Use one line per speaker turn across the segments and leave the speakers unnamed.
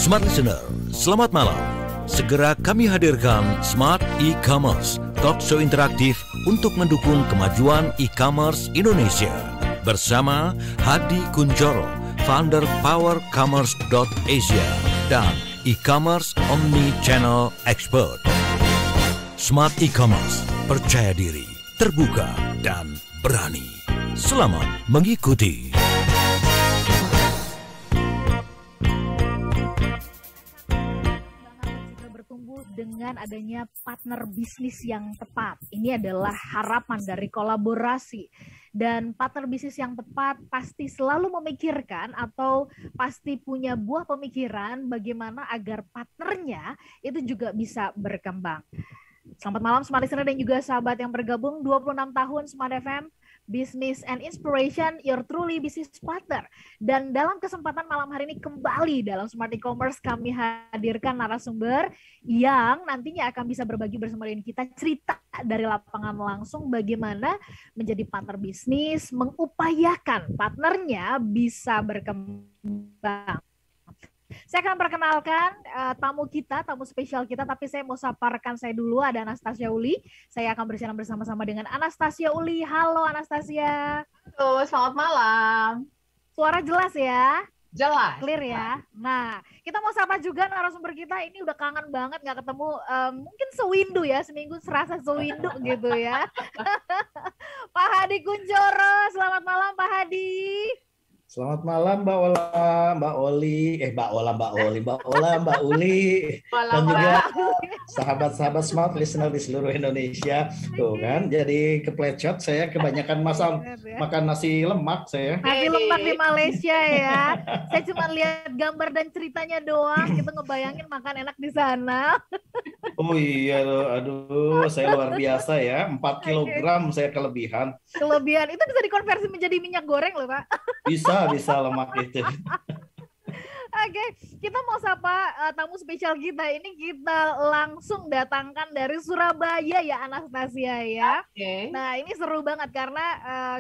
Smart Listener, selamat malam. Segera kami hadirkan Smart E-Commerce, talk show interaktif untuk mendukung kemajuan e-commerce Indonesia. Bersama Hadi Kunchoro, founder powercommerce.asia dan e-commerce omni-channel expert. Smart E-Commerce, percaya diri, terbuka, dan berani. Selamat mengikuti.
Dengan adanya partner bisnis yang tepat. Ini adalah harapan dari kolaborasi. Dan partner bisnis yang tepat pasti selalu memikirkan atau pasti punya buah pemikiran bagaimana agar partnernya itu juga bisa berkembang. Selamat malam Smart Listener dan juga sahabat yang bergabung 26 tahun Smart FM, Business and Inspiration, your truly business partner. Dan dalam kesempatan malam hari ini kembali dalam Smart E-Commerce kami hadirkan narasumber yang nantinya akan bisa berbagi bersama dengan kita cerita dari lapangan langsung bagaimana menjadi partner bisnis, mengupayakan partnernya bisa berkembang. Saya akan perkenalkan tamu kita, tamu spesial kita, tapi saya mau sapa rekan saya dulu, ada Anastasia Uli. Saya akan bersiaran bersama-sama dengan Anastasia Uli. Halo Anastasia.
Halo, selamat malam.
Suara jelas ya?
Jelas.
Clear ya? Nah, kita mau sapa juga narasumber kita, ini udah kangen banget nggak ketemu, mungkin sewindu ya, seminggu serasa sewindu gitu ya. Pak Hadi Kunchoro, selamat malam Pak Hadi.
Selamat malam Mbak Ola, Mbak Oli, Mbak Uli, dan juga sahabat-sahabat Smart Listener di seluruh Indonesia. Tuh kan, jadi keplecot saya kebanyakan makan nasi lemak saya.
Nasi lemak di Malaysia ya. Saya cuma lihat gambar dan ceritanya doang, gitu ngebayangin makan enak di sana.
Oh iya loh, aduh, saya luar biasa ya, 4 kilogram saya kelebihan.
Kelebihan, itu bisa dikonversi menjadi minyak goreng loh Pak.
Bisa lemak itu.
Oke, kita mau sapa tamu spesial kita. Ini kita langsung datangkan dari Surabaya ya Anastasia ya.
Okay.
Nah ini seru banget karena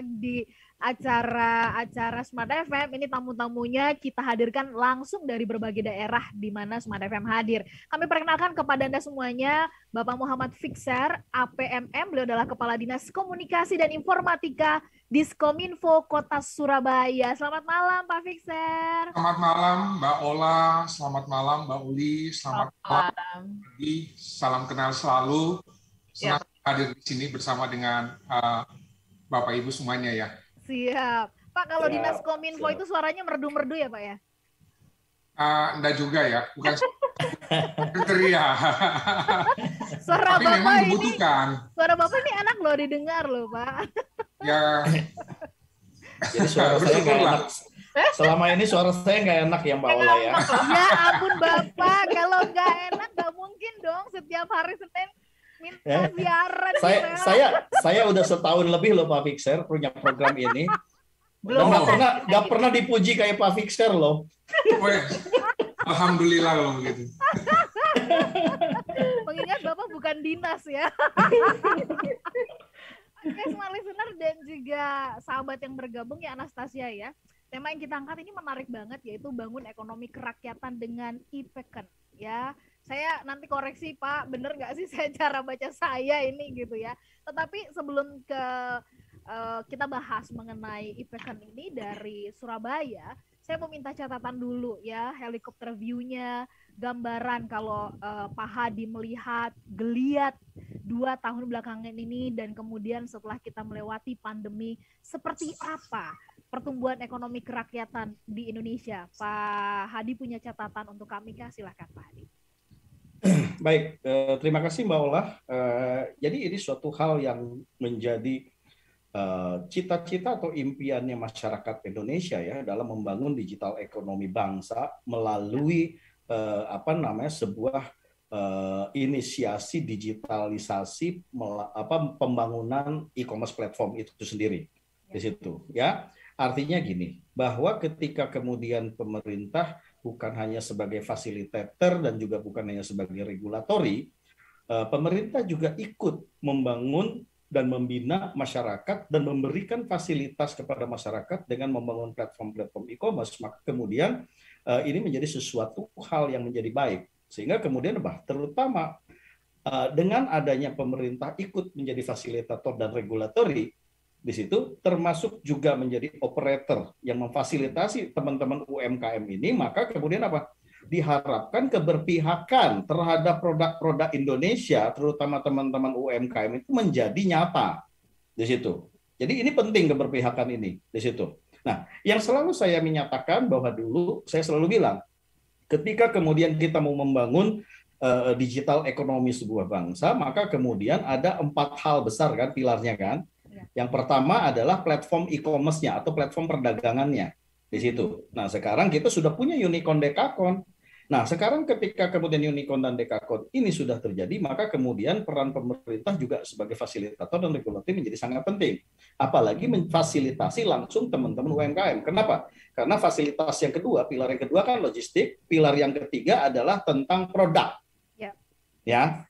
di acara Smart FM ini tamu-tamunya kita hadirkan langsung dari berbagai daerah di mana Smart FM hadir. Kami perkenalkan kepada Anda semuanya Bapak Muhammad Fixer, APMM, beliau adalah Kepala Dinas Komunikasi dan Informatika Diskominfo Kota Surabaya. Selamat malam Pak Fixer.
Selamat malam Mbak Ola, selamat malam Mbak Uli, selamat malam. Salam kenal selalu. Senang hadir di sini bersama dengan Bapak Ibu semuanya ya.
Siap. Pak, kalau Dinas Kominfo itu suaranya merdu-merdu ya Pak ya?
Enggak juga ya, bukan kriteria.
Suara
Tapi
Bapak
memang
ini,
dibutuhkan.
suara Bapak ini enak loh didengar loh Pak.
Ya.
Jadi suara saya nggak enak. Selama ini suara saya nggak enak ya Mbak Ola ya.
Ya ampun Bapak, kalau nggak enak nggak mungkin dong setiap hari Senin minta siaran.
Saya udah setahun lebih loh Pak Fixer punya program ini.
Belum
nggak pernah dipuji kayak Pak Fixer loh.
Alhamdulillah kalau begitu.
Mengingat Bapak bukan dinas ya. Oke, Smart Listener dan juga sahabat yang bergabung ya Anastasia ya. Tema yang kita angkat ini menarik banget yaitu bangun ekonomi kerakyatan dengan e-peken ya. Saya nanti koreksi Pak, bener nggak sih saya cara baca saya ini gitu ya. Tetapi sebelum kita bahas mengenai e-peken ini dari Surabaya, saya mau minta catatan dulu ya, helikopter view-nya, gambaran kalau Pak Hadi melihat geliat 2 tahun belakangan ini dan kemudian setelah kita melewati pandemi, seperti apa pertumbuhan ekonomi kerakyatan di Indonesia? Pak Hadi punya catatan untuk kami kah? Silakan Pak Hadi.
Baik, terima kasih Mbak Ola. Jadi ini suatu hal yang menjadi cita-cita atau impiannya masyarakat Indonesia ya dalam membangun digital ekonomi bangsa melalui sebuah inisiasi digitalisasi pembangunan e-commerce platform itu sendiri di situ ya. Artinya gini, bahwa ketika kemudian pemerintah bukan hanya sebagai fasilitator dan juga bukan hanya sebagai regulatori, pemerintah juga ikut membangun dan membina masyarakat dan memberikan fasilitas kepada masyarakat dengan membangun platform-platform e-commerce, maka kemudian ini menjadi sesuatu hal yang menjadi baik. Sehingga kemudian terutama dengan adanya pemerintah ikut menjadi fasilitator dan regulatori, di situ termasuk juga menjadi operator yang memfasilitasi teman-teman UMKM ini, maka kemudian apa? Diharapkan keberpihakan terhadap produk-produk Indonesia, terutama teman-teman UMKM itu menjadi nyata di situ. Jadi ini penting keberpihakan ini di situ. Nah, yang selalu saya menyatakan bahwa dulu saya selalu bilang, ketika kemudian kita mau membangun digital ekonomi sebuah bangsa, maka kemudian ada 4 hal besar kan pilarnya kan. Yang pertama adalah platform e-commerce-nya atau platform perdagangannya di situ. Nah, sekarang kita sudah punya Unicorn Dekakon. Nah, sekarang ketika kemudian Unicorn dan Dekakon ini sudah terjadi, maka kemudian peran pemerintah juga sebagai fasilitator dan regulator menjadi sangat penting. Apalagi memfasilitasi langsung teman-teman UMKM. Kenapa? Karena fasilitas yang kedua, pilar yang kedua kan logistik, pilar yang ketiga adalah tentang produk. Ya.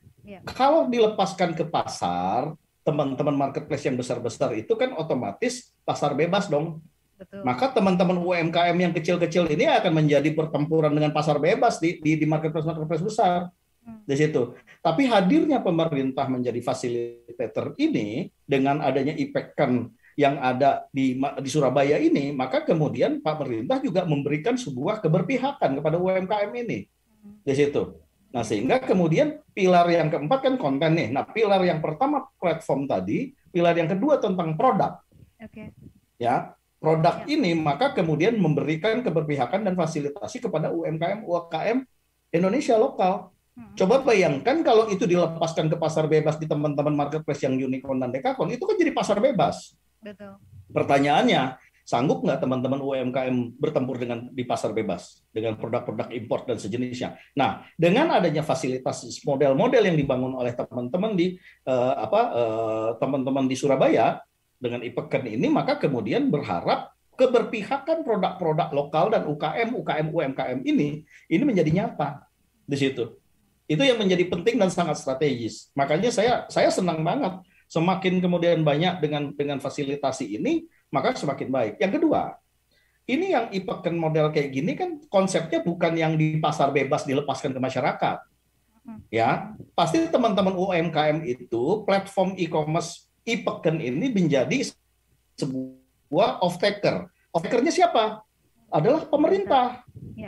Kalau dilepaskan ke pasar, teman-teman marketplace yang besar-besar itu kan otomatis pasar bebas dong. Betul. Maka teman-teman UMKM yang kecil-kecil ini akan menjadi pertempuran dengan pasar bebas di marketplace besar di situ. Tapi hadirnya pemerintah menjadi fasilitator ini dengan adanya IPECKEN yang ada di Surabaya ini, maka kemudian pemerintah juga memberikan sebuah keberpihakan kepada UMKM ini di situ. Nah, sehingga kemudian pilar yang keempat kan konten nih. Nah, pilar yang pertama platform tadi, pilar yang kedua tentang produk. Ya. Produk ini maka kemudian memberikan keberpihakan dan fasilitasi kepada UMKM Indonesia lokal. Coba bayangkan kalau itu dilepaskan ke pasar bebas di teman-teman marketplace yang Unicorn dan Dekakon, itu kan jadi pasar bebas. Betul. Pertanyaannya, sanggup nggak teman-teman UMKM bertempur di pasar bebas dengan produk-produk impor dan sejenisnya? Nah, dengan adanya fasilitas model-model yang dibangun oleh teman-teman di Surabaya dengan IPECKEN ini, maka kemudian berharap keberpihakan produk-produk lokal dan UMKM ini menjadi nyata di situ. Itu yang menjadi penting dan sangat strategis. Makanya saya senang banget semakin kemudian banyak dengan fasilitasi ini, maka semakin baik. Yang kedua, ini yang IPECKEN model kayak gini kan konsepnya bukan yang di pasar bebas dilepaskan ke masyarakat. Ya, pasti teman-teman UMKM itu platform e-commerce IPECKEN ini menjadi sebuah off-taker. Off-takernya siapa? Adalah pemerintah.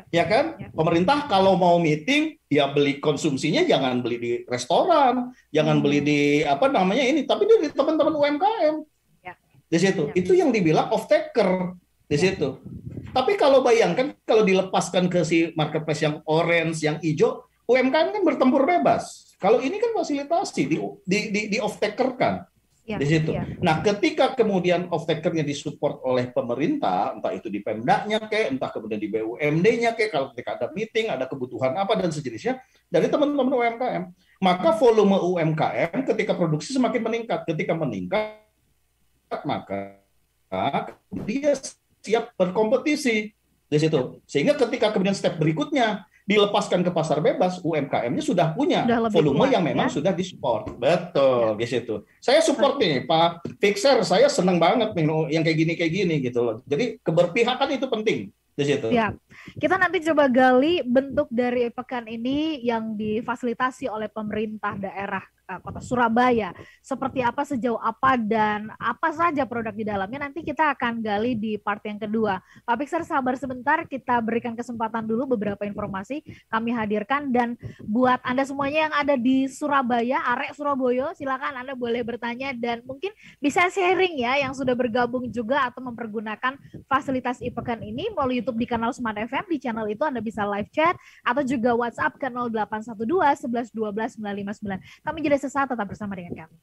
Ya kan? Pemerintah kalau mau meeting, ya beli konsumsinya jangan beli di restoran, jangan beli di tapi di teman-teman UMKM. Di situ. Itu yang dibilang off-taker di situ. Tapi kalau bayangkan kalau dilepaskan ke si marketplace yang orange, yang hijau, UMKM kan bertempur bebas. Kalau ini kan fasilitasi di off-taker kan. Di situ. Nah, ketika kemudian off-taker-nya disupport oleh pemerintah, entah itu di Pemda-nya entah kemudian di BUMD-nya kalau ketika ada meeting, ada kebutuhan apa dan sejenisnya dari teman-teman UMKM, maka volume UMKM ketika produksi semakin meningkat. Ketika meningkat, maka dia siap berkompetisi di situ. Sehingga ketika kemudian step berikutnya dilepaskan ke pasar bebas, UMKM-nya sudah punya volume yang memang sudah disupport. Betul, di situ. Saya support nih, Pak Fixer, saya senang banget nih yang kayak gini gitu loh. Jadi keberpihakan itu penting di situ. Ya.
Kita nanti coba gali bentuk dari IPECKEN ini yang difasilitasi oleh pemerintah daerah Kota Surabaya. Seperti apa, sejauh apa, dan apa saja produk di dalamnya. Nanti kita akan gali di part yang kedua. Pak Fixer, sabar sebentar, kita berikan kesempatan dulu beberapa informasi kami hadirkan. Dan buat Anda semuanya yang ada di Surabaya, Arek Surabaya, silakan Anda boleh bertanya dan mungkin bisa sharing ya yang sudah bergabung juga atau mempergunakan fasilitas IPECKEN ini melalui YouTube di kanal Smart FM. Di channel itu Anda bisa live chat atau juga WhatsApp ke 0812 11 12 959. Kami jeda sesaat, tetap bersama dengan kami.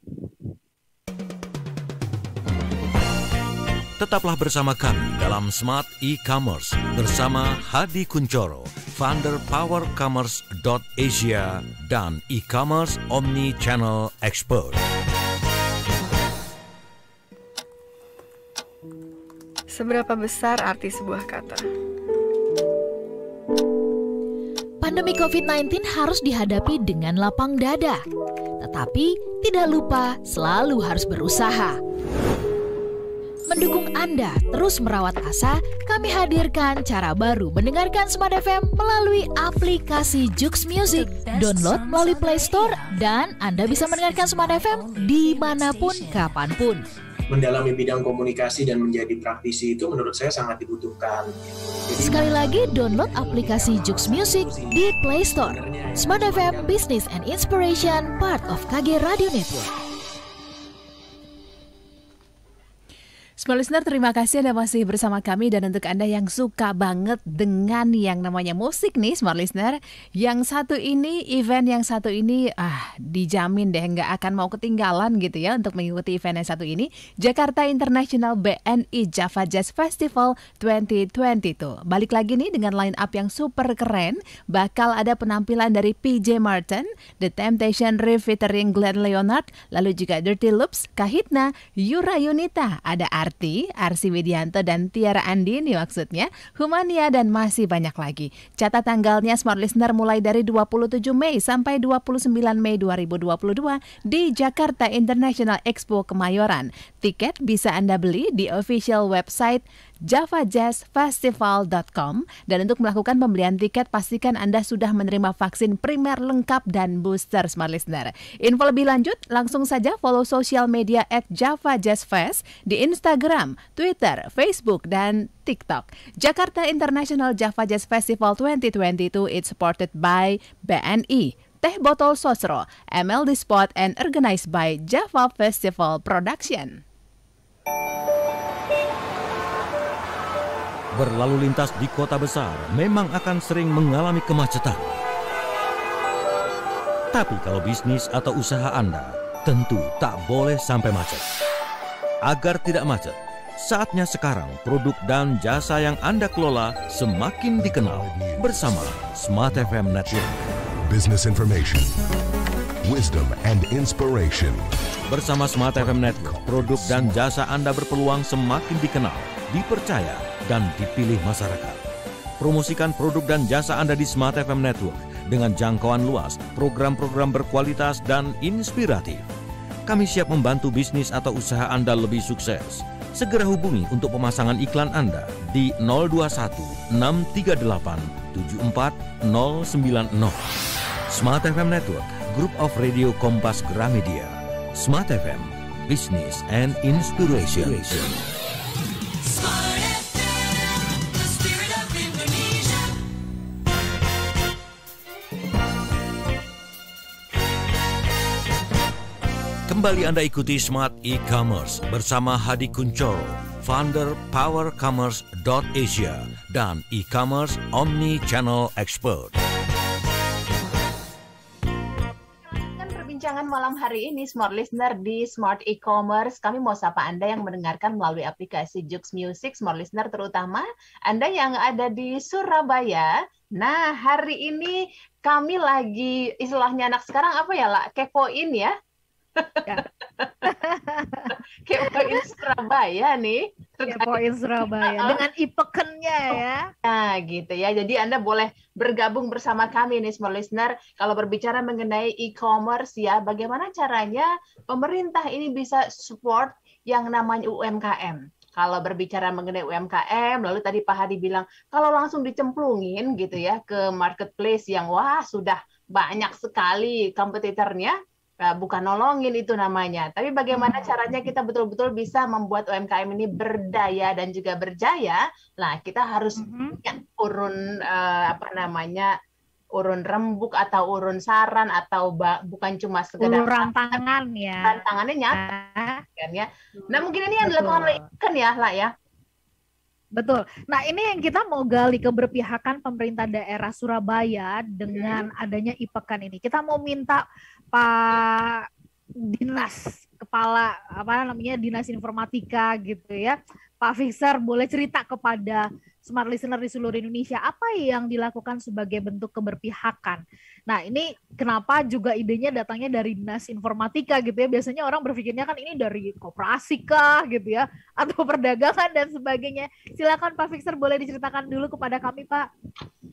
Tetaplah bersama kami dalam Smart E-Commerce bersama Hadi Kuncoro, founder powercommerce.asia dan e-commerce omni-channel expert.
Seberapa besar arti sebuah kata?
Pandemi COVID-19 harus dihadapi dengan lapang dada. Tapi tidak lupa selalu harus berusaha. Mendukung Anda terus merawat asa, kami hadirkan cara baru mendengarkan Smart FM melalui aplikasi Joox Music. Download melalui Play Store dan Anda bisa mendengarkan Smart FM dimanapun, kapanpun.
Mendalami bidang komunikasi dan menjadi praktisi itu menurut saya sangat dibutuhkan.
Sekali lagi, download aplikasi Joox Music di Play Store. Smart FM, Business and Inspiration, part of KG Radio Network.
Smart Listener, terima kasih Anda masih bersama kami, dan untuk Anda yang suka banget dengan yang namanya musik nih Smart Listener, yang satu ini, event yang satu ini dijamin deh nggak akan mau ketinggalan gitu ya untuk mengikuti event yang satu ini, Jakarta International BNI Java Jazz Festival 2022. Balik lagi nih dengan line up yang super keren, bakal ada penampilan dari PJ Martin, The Temptation featuring Glenn Leonard, lalu juga Dirty Loops, Kahitna, Yura Yunita, ada Arsi Widianto dan Tiara Andini maksudnya, Humania, dan masih banyak lagi. Catat tanggalnya Smart Listener mulai dari 27 Mei sampai 29 Mei 2022 di Jakarta International Expo Kemayoran. Tiket bisa Anda beli di official website javajazzfestival.com, dan untuk melakukan pembelian tiket pastikan Anda sudah menerima vaksin primer lengkap dan booster Smart Listener. Info lebih lanjut langsung saja follow sosial media @javajazzfest di Instagram, Twitter, Facebook, dan TikTok. Jakarta International Java Jazz Festival 2022 is supported by BNI, Teh Botol Sosro, MLD Spot, and organized by Java Festival Production.
Berlalu lintas di kota besar memang akan sering mengalami kemacetan. Tapi kalau bisnis atau usaha Anda tentu tak boleh sampai macet. Agar tidak macet, saatnya sekarang produk dan jasa yang Anda kelola semakin dikenal bersama Smart FM Network.
Business information, wisdom and inspiration.
Bersama Smart FM Network, produk dan jasa Anda berpeluang semakin dikenal, dipercaya, dan dipilih masyarakat. Promosikan produk dan jasa Anda di Smart FM Network dengan jangkauan luas, program-program berkualitas dan inspiratif. Kami siap membantu bisnis atau usaha Anda lebih sukses. Segera hubungi untuk pemasangan iklan Anda di 021 638 74090. Smart FM Network, Group of Radio Kompas Gramedia. Smart FM, Business and Inspiration. Kembali Anda ikuti Smart E-Commerce bersama Hadi Kuncoro, founder powercommerce.asia dan e-commerce omni-channel expert.
Perbincangan malam hari ini Smart Listener di Smart E-Commerce. Kami mau sapa Anda yang mendengarkan melalui aplikasi Joox Music, Smart Listener, terutama Anda yang ada di Surabaya. Nah, hari ini kami lagi, istilahnya anak sekarang apa ya, lah, kepoin ya. Kepoin Surabaya nih.
Kepoin Surabaya dengan ipekennya ya.
Nah gitu ya. Jadi Anda boleh bergabung bersama kami nih Smart Listener. Kalau berbicara mengenai e-commerce ya, bagaimana caranya pemerintah ini bisa support yang namanya UMKM. Kalau berbicara mengenai UMKM, lalu tadi Pak Hadi bilang kalau langsung dicemplungin gitu ya ke marketplace yang wah sudah banyak sekali kompetitornya. Bukan nolongin itu namanya, tapi bagaimana caranya kita betul-betul bisa membuat UMKM ini berdaya dan juga berjaya. Nah, kita harus punya urun urun rembuk atau urun saran atau bukan cuma sekedar
rantangan ya.
Rantangannya nyata kan ya. Nah, mungkin ini yang dilakukan oleh ikan ya, lah ya.
Betul. Nah, ini yang kita mau gali keberpihakan pemerintah daerah Surabaya dengan adanya ipekan ini. Kita mau minta Pak Dinas Kepala Dinas Informatika gitu ya, Pak Fixer boleh cerita kepada smart listener di seluruh Indonesia, apa yang dilakukan sebagai bentuk keberpihakan? Nah, ini kenapa juga idenya datangnya dari Dinas Informatika gitu ya. Biasanya orang berpikirnya kan ini dari koperasi kah gitu ya, atau perdagangan dan sebagainya. Silakan Pak Fixer, boleh diceritakan dulu kepada kami, Pak.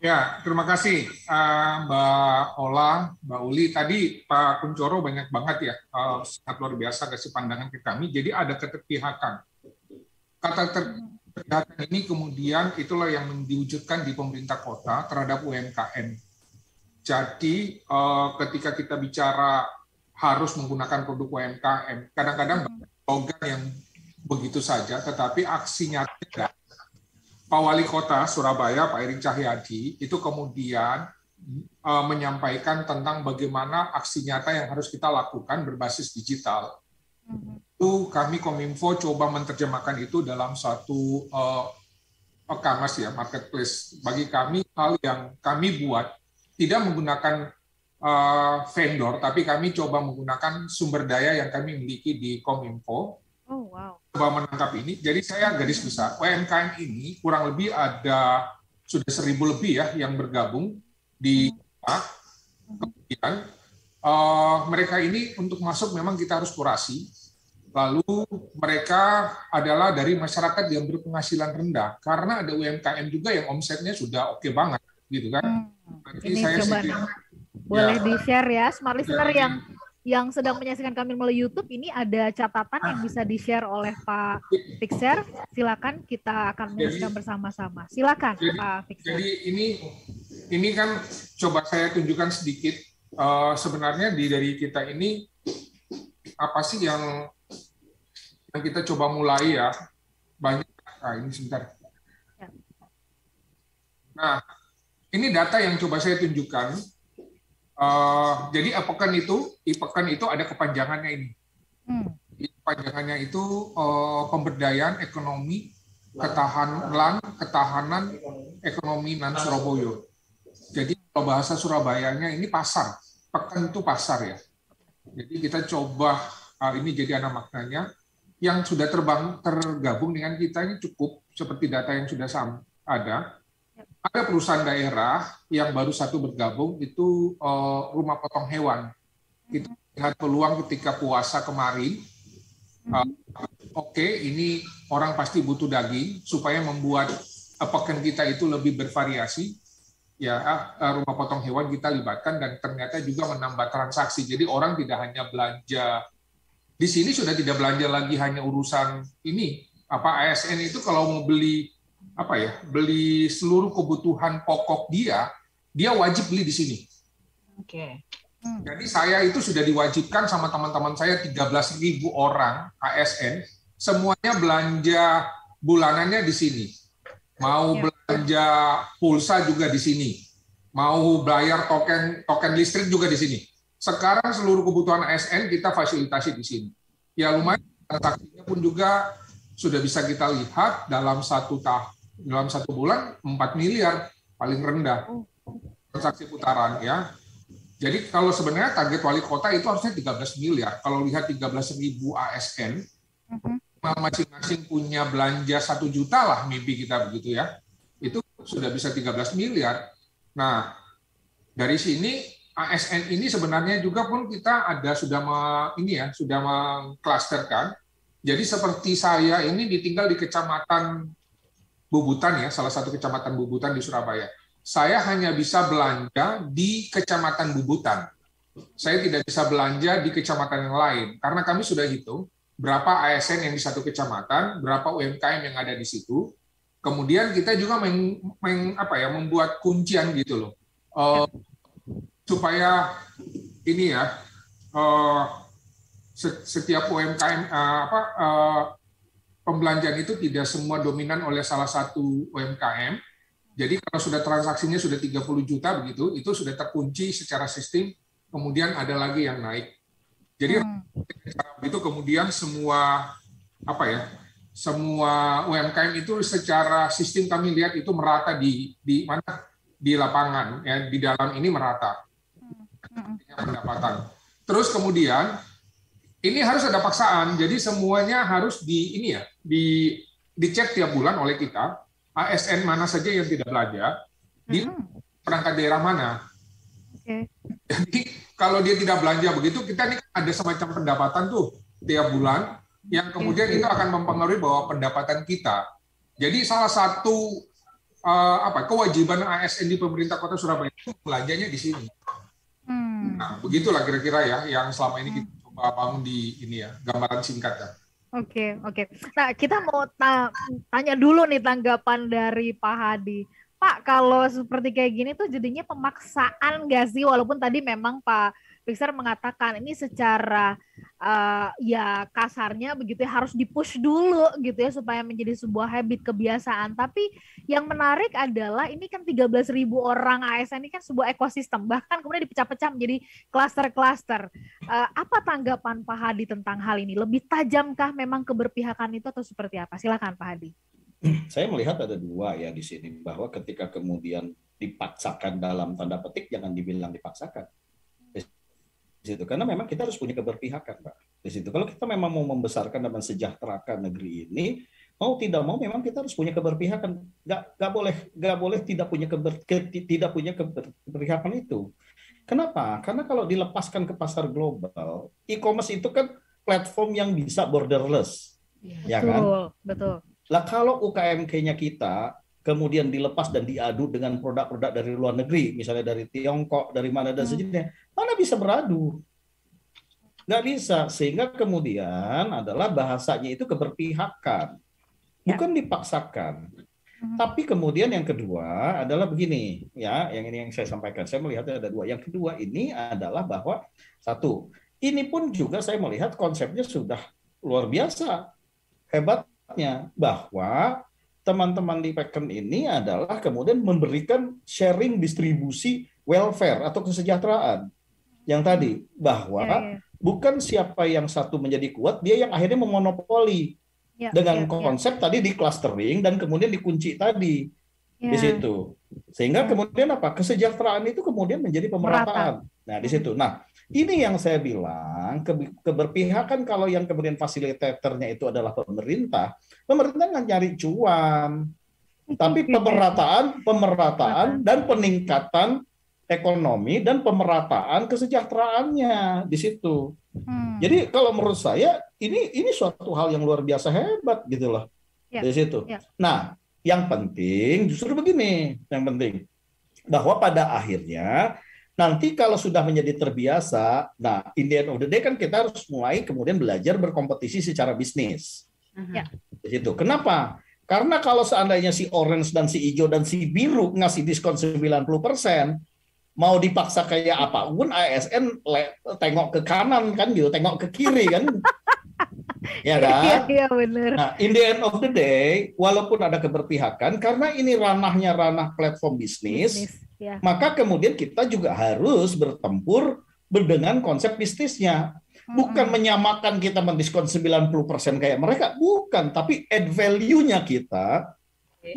Ya, terima kasih Mbak Ola, Mbak Uli. Tadi Pak Kuncoro banyak banget ya, sangat luar biasa kasih pandangan ke kami. Jadi ada keterpihakan. Kata keterpihakan ini kemudian itulah yang diwujudkan di pemerintah kota terhadap UMKM. Jadi ketika kita bicara harus menggunakan produk UMKM, kadang-kadang slogan yang begitu saja, tetapi aksinya tidak. Pak Wali Kota Surabaya, Pak Erick Cahyadi, itu kemudian menyampaikan tentang bagaimana aksi nyata yang harus kita lakukan berbasis digital. Itu kami Kominfo coba menerjemahkan itu dalam satu e-commerce ya, marketplace. Bagi kami hal yang kami buat tidak menggunakan vendor, tapi kami coba menggunakan sumber daya yang kami miliki di Kominfo.
Oh, wow.
Coba menangkap ini. Jadi saya garis besar, UMKM ini kurang lebih ada sudah 1.000 lebih ya yang bergabung di kemudian mereka ini untuk masuk memang kita harus kurasi. Lalu mereka adalah dari masyarakat yang berpenghasilan rendah karena ada UMKM juga yang omsetnya sudah oke banget gitu kan.
Ini saya coba boleh di-share ya smart listener yang sedang menyaksikan kami melalui YouTube, ini ada catatan yang bisa di-share oleh Pak Fixer. Silakan, kita akan menyaksikan bersama-sama. Silakan Pak Fixer.
Jadi ini kan coba saya tunjukkan sedikit sebenarnya dari kita ini apa sih yang kita coba mulai ya, banyak. Nah, ini sebentar. Nah, ini data yang coba saya tunjukkan. Jadi e-pekan itu ada kepanjangannya ini. Kepanjangannya itu pemberdayaan ekonomi, ketahanan ekonomi nan Surabaya. Jadi kalau bahasa Surabayanya ini pasar, pekan itu pasar ya. Jadi kita coba ini jadi ada maknanya. Yang sudah tergabung dengan kita ini cukup seperti data yang sudah ada. Ada perusahaan daerah yang baru satu bergabung itu rumah potong hewan. Itu lihat peluang ketika puasa kemarin. Oke, ini orang pasti butuh daging supaya membuat pekan kita itu lebih bervariasi. Ya, rumah potong hewan kita libatkan dan ternyata juga menambah transaksi. Jadi orang tidak hanya belanja di sini sudah tidak belanja lagi hanya urusan ini ASN itu kalau mau beli beli seluruh kebutuhan pokok dia wajib beli di sini.
Oke.
Jadi saya itu sudah diwajibkan sama teman-teman saya 13.000 orang ASN semuanya belanja bulanannya di sini. Mau belanja pulsa juga di sini. Mau bayar token listrik juga di sini. Sekarang seluruh kebutuhan ASN kita fasilitasi di sini. Ya lumayan, transaksinya pun juga sudah bisa kita lihat dalam satu bulan 4 miliar paling rendah transaksi putaran ya. Jadi kalau sebenarnya target wali kota itu harusnya 13 miliar. Kalau lihat 13.000 ASN, masing-masing punya belanja 1 juta lah mimpi kita begitu ya. Itu sudah bisa 13 miliar. Nah, dari sini ASN ini sebenarnya juga pun kita sudah mengklasterkan. Jadi seperti saya ini ditinggal di Kecamatan Bubutan ya, salah satu Kecamatan Bubutan di Surabaya. Saya hanya bisa belanja di Kecamatan Bubutan. Saya tidak bisa belanja di kecamatan yang lain karena kami sudah hitung berapa ASN yang di satu kecamatan, berapa UMKM yang ada di situ. Kemudian kita juga membuat kuncian gitu loh. Supaya ini ya setiap UMKM pembelanjaan itu tidak semua dominan oleh salah satu UMKM. Jadi kalau sudah transaksinya sudah 30 juta begitu, itu sudah terkunci secara sistem. Kemudian ada lagi yang naik. Jadi itu kemudian semua UMKM itu secara sistem kami lihat itu merata di mana di lapangan ya, di dalam ini merata. Pendapatan. Terus kemudian ini harus ada paksaan. Jadi semuanya harus dicek tiap bulan oleh kita. ASN mana saja yang tidak belanja di perangkat daerah mana. Jadi kalau dia tidak belanja begitu, kita ini ada semacam pendapatan tuh tiap bulan yang kemudian itu akan mempengaruhi bahwa pendapatan kita. Jadi salah satu kewajiban ASN di pemerintah Kota Surabaya itu belanjanya di sini. Nah, begitulah kira-kira ya yang selama ini kita coba bangun di ini ya, gambaran singkat ya.
Oke. Nah, kita mau tanya dulu nih tanggapan dari Pak Hadi. Pak, kalau seperti kayak gini tuh jadinya pemaksaan nggak sih? Walaupun tadi memang Pak Fixer mengatakan ini secara ya kasarnya begitu ya, harus dipush dulu gitu ya supaya menjadi sebuah habit, kebiasaan. Tapi yang menarik adalah ini kan 13.000 orang ASN ini kan sebuah ekosistem, bahkan kemudian dipecah-pecah menjadi klaster-klaster. Apa tanggapan Pak Hadi tentang hal ini? Lebih tajamkah memang keberpihakan itu atau seperti apa? Silakan Pak Hadi.
Saya melihat ada dua ya di sini, bahwa ketika kemudian dipaksakan dalam tanda petik, jangan dibilang dipaksakan. Di situ, karena memang kita harus punya keberpihakan, Pak. Di situ, kalau kita memang mau membesarkan dan mensejahterakan negeri ini, mau tidak mau memang kita harus punya keberpihakan. Nggak boleh tidak punya keberpihakan itu. Kenapa? Karena kalau dilepaskan ke pasar global, e-commerce itu kan platform yang bisa borderless, ya kan?
Betul.
Lah kalau UKMK-nya kita kemudian dilepas dan diadu dengan produk-produk dari luar negeri, misalnya dari Tiongkok, dari mana dan sejenisnya, mana bisa beradu? Nggak bisa. Sehingga kemudian adalah bahasanya itu keberpihakan, bukan dipaksakan. Tapi kemudian yang kedua adalah begini, ya, yang ini yang saya sampaikan. Saya melihatnya ada dua. Yang kedua ini adalah bahwa satu, ini pun juga saya melihat konsepnya sudah luar biasa hebat. Bahwa teman-teman di Peken ini adalah kemudian memberikan sharing distribusi welfare atau kesejahteraan yang tadi, bahwa bukan siapa yang satu menjadi kuat, dia yang akhirnya memonopoli dengan konsep tadi di clustering dan kemudian dikunci tadi di situ, sehingga kemudian apa, kesejahteraan itu kemudian menjadi pemerataan. Nah di situ, nah ini yang saya bilang keberpihakan. Kalau yang kemudian fasilitatornya itu adalah pemerintah nggak nyari cuan, tapi pemerataan dan peningkatan ekonomi dan pemerataan kesejahteraannya di situ. Jadi kalau menurut saya ini suatu hal yang luar biasa hebat gitu loh di situ. Nah, yang penting justru begini, yang penting bahwa pada akhirnya nanti kalau sudah menjadi terbiasa, nah in the end of the day kan kita harus mulai kemudian belajar berkompetisi secara bisnis. Di situ. Kenapa? Karena kalau seandainya si orange dan si hijau dan si biru ngasih diskon 90%, mau dipaksa kayak apapun ASN tengok ke kanan kan gitu, tengok ke kiri kan. Ya kan?
Iya benar.
Nah, in the end of the day, walaupun ada keberpihakan, karena ini ranahnya ranah platform bisnis, maka kemudian kita juga harus bertempur dengan konsep bisnisnya. Bukan menyamakan kita mendiskon 90% kayak mereka, bukan, tapi add value-nya kita.